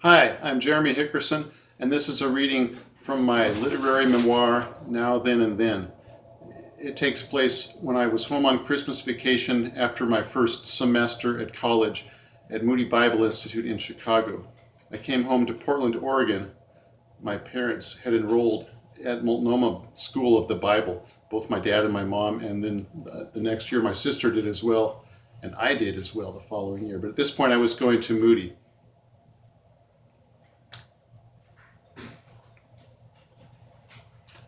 Hi, I'm Jeremy Hickerson, and this is a reading from my literary memoir, Now, Then, and Then. It takes place when I was home on Christmas vacation after my first semester at college at Moody Bible Institute in Chicago. I came home to Portland, Oregon. My parents had enrolled at Multnomah School of the Bible, both my dad and my mom, and then the next year my sister did as well, and I did as well the following year. But at this point I was going to Moody.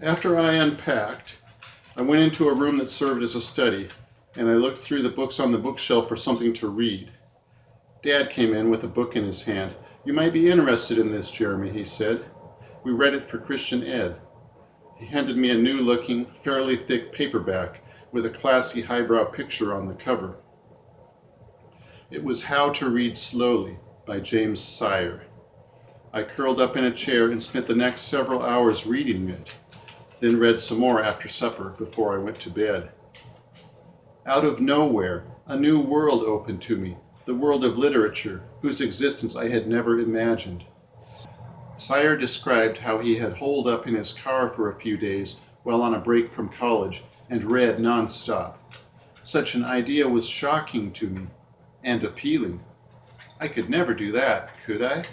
After I unpacked, I went into a room that served as a study, and I looked through the books on the bookshelf for something to read. Dad came in with a book in his hand. "You might be interested in this, Jeremy," he said. "We read it for Christian Ed." He handed me a new-looking, fairly thick paperback with a classy highbrow picture on the cover. It was How to Read Slowly by James Sire. I curled up in a chair and spent the next several hours reading it, then read some more after supper before I went to bed. Out of nowhere, a new world opened to me, the world of literature, whose existence I had never imagined. Sire described how he had holed up in his car for a few days while on a break from college and read nonstop. Such an idea was shocking to me and appealing. I could never do that, could I?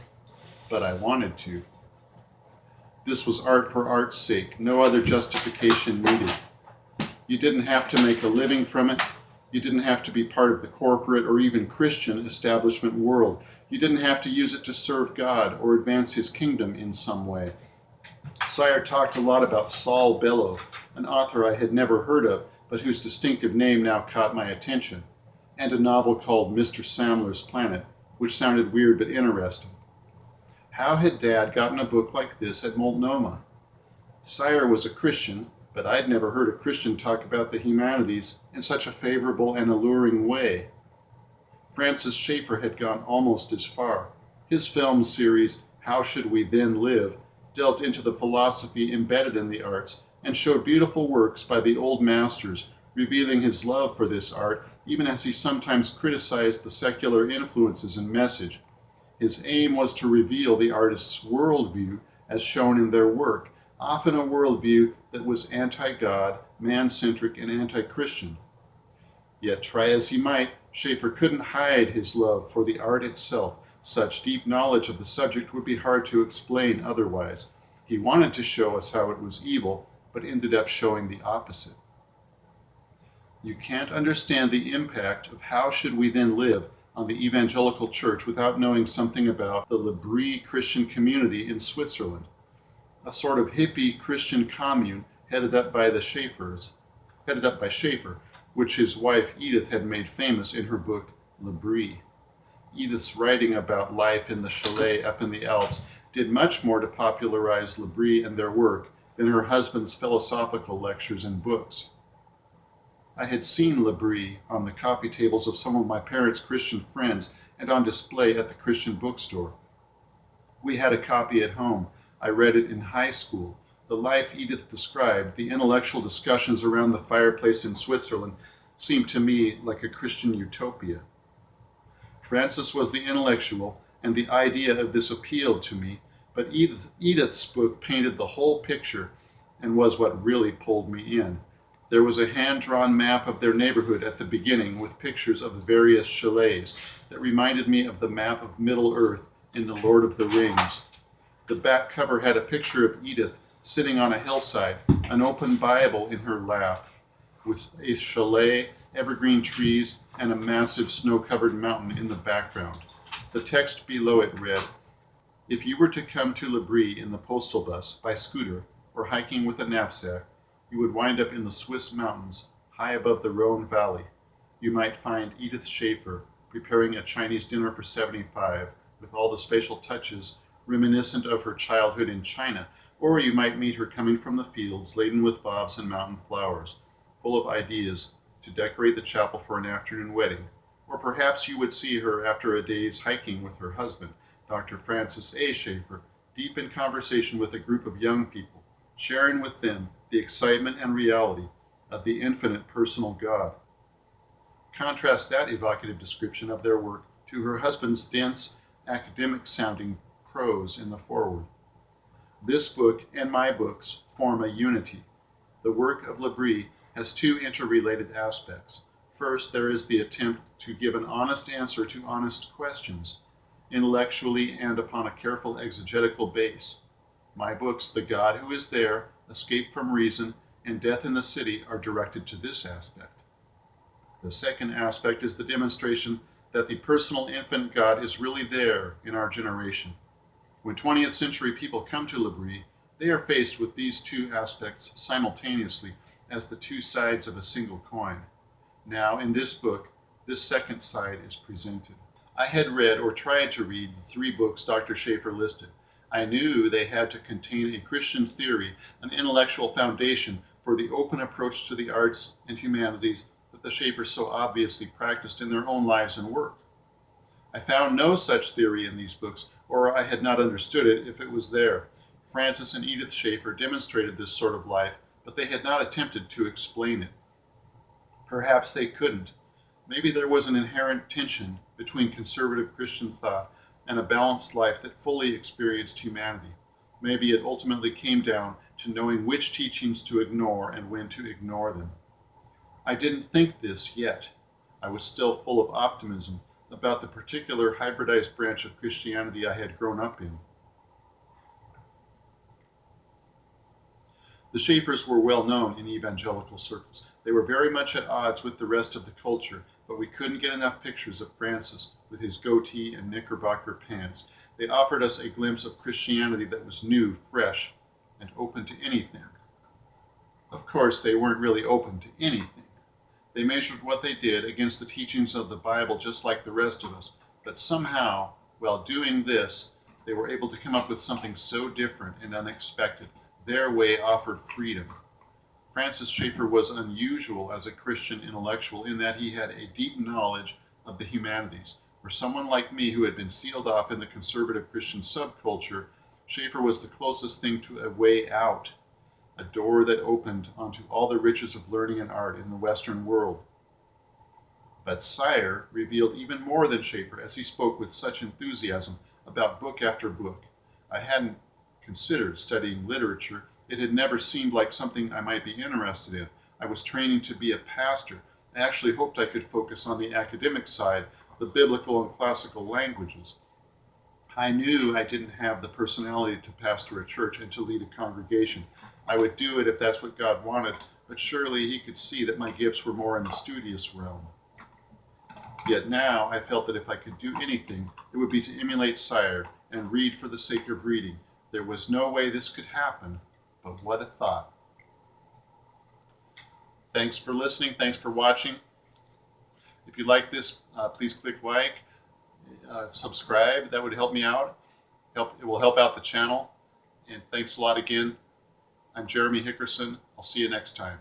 But I wanted to. This was art for art's sake, no other justification needed. You didn't have to make a living from it. You didn't have to be part of the corporate or even Christian establishment world. You didn't have to use it to serve God or advance his kingdom in some way. Sire talked a lot about Saul Bellow, an author I had never heard of, but whose distinctive name now caught my attention, and a novel called Mr. Samler's Planet, which sounded weird but interesting. How had Dad gotten a book like this at Multnomah? Sire was a Christian, but I'd never heard a Christian talk about the humanities in such a favorable and alluring way. Francis Schaeffer had gone almost as far. His film series, How Should We Then Live, delved into the philosophy embedded in the arts and showed beautiful works by the old masters, revealing his love for this art, even as he sometimes criticized the secular influences and message. His aim was to reveal the artist's worldview as shown in their work, often a worldview that was anti-God, man-centric, and anti-Christian. Yet try as he might, Schaeffer couldn't hide his love for the art itself. Such deep knowledge of the subject would be hard to explain otherwise. He wanted to show us how it was evil, but ended up showing the opposite. You can't understand the impact of How Should We Then Live on the evangelical church without knowing something about the L'Abri Christian community in Switzerland, a sort of hippie Christian commune headed up by Schaeffer, which his wife Edith had made famous in her book L'Abri. Edith's writing about life in the chalet up in the Alps did much more to popularize L'Abri and their work than her husband's philosophical lectures and books. I had seen L'Abri on the coffee tables of some of my parents' Christian friends and on display at the Christian bookstore. We had a copy at home. I read it in high school. The life Edith described, the intellectual discussions around the fireplace in Switzerland, seemed to me like a Christian utopia. Francis was the intellectual, and the idea of this appealed to me, but Edith's book painted the whole picture and was what really pulled me in. There was a hand-drawn map of their neighborhood at the beginning with pictures of the various chalets that reminded me of the map of Middle-earth in The Lord of the Rings. The back cover had a picture of Edith sitting on a hillside, an open Bible in her lap, with a chalet, evergreen trees, and a massive snow-covered mountain in the background. The text below it read, "If you were to come to L'Abri in the postal bus, by scooter, or hiking with a knapsack, you would wind up in the Swiss mountains, high above the Rhone Valley. You might find Edith Schaeffer preparing a Chinese dinner for 75, with all the spatial touches reminiscent of her childhood in China, or you might meet her coming from the fields laden with bobs and mountain flowers, full of ideas to decorate the chapel for an afternoon wedding. Or perhaps you would see her after a day's hiking with her husband, Dr. Francis A. Schaeffer, deep in conversation with a group of young people, sharing with them the excitement and reality of the infinite personal God." Contrast that evocative description of their work to her husband's dense, academic-sounding prose in the foreword. This book and my books form a unity. The work of L'Abri has two interrelated aspects. First, there is the attempt to give an honest answer to honest questions, intellectually and upon a careful exegetical base. My books, The God Who Is There, Escape from Reason, and Death in the City, are directed to this aspect. The second aspect is the demonstration that the personal infinite God is really there in our generation. When 20th century people come to L'Abri, they are faced with these two aspects simultaneously as the two sides of a single coin. Now, in this book, this second side is presented. I had read or tried to read the three books Dr. Schaeffer listed. I knew they had to contain a Christian theory, an intellectual foundation for the open approach to the arts and humanities that the Schaeffers so obviously practiced in their own lives and work. I found no such theory in these books, or I had not understood it if it was there. Francis and Edith Schaeffer demonstrated this sort of life, but they had not attempted to explain it. Perhaps they couldn't. Maybe there was an inherent tension between conservative Christian thought and a balanced life that fully experienced humanity. Maybe it ultimately came down to knowing which teachings to ignore and when to ignore them. I didn't think this yet. I was still full of optimism about the particular hybridized branch of Christianity I had grown up in. The Schaeffers were well known in evangelical circles. They were very much at odds with the rest of the culture, but we couldn't get enough pictures of Francis with his goatee and knickerbocker pants. They offered us a glimpse of Christianity that was new, fresh, and open to anything. Of course, they weren't really open to anything. They measured what they did against the teachings of the Bible just like the rest of us, but somehow, while doing this, they were able to come up with something so different and unexpected. Their way offered freedom. Francis Schaeffer was unusual as a Christian intellectual in that he had a deep knowledge of the humanities. For someone like me who had been sealed off in the conservative Christian subculture, Schaeffer was the closest thing to a way out, a door that opened onto all the riches of learning and art in the Western world. But Sire revealed even more than Schaeffer as he spoke with such enthusiasm about book after book. I hadn't considered studying literature. It had never seemed like something I might be interested in. I was training to be a pastor. I actually hoped I could focus on the academic side, the biblical and classical languages. I knew I didn't have the personality to pastor a church and to lead a congregation. I would do it if that's what God wanted, but surely he could see that my gifts were more in the studious realm. Yet now I felt that if I could do anything, it would be to emulate Sire and read for the sake of reading. There was no way this could happen, but what a thought. Thanks for listening. Thanks for watching. If you like this, please click like, subscribe. That would help me out. It will help out the channel. And thanks a lot again. I'm Jeremy Hickerson. I'll see you next time.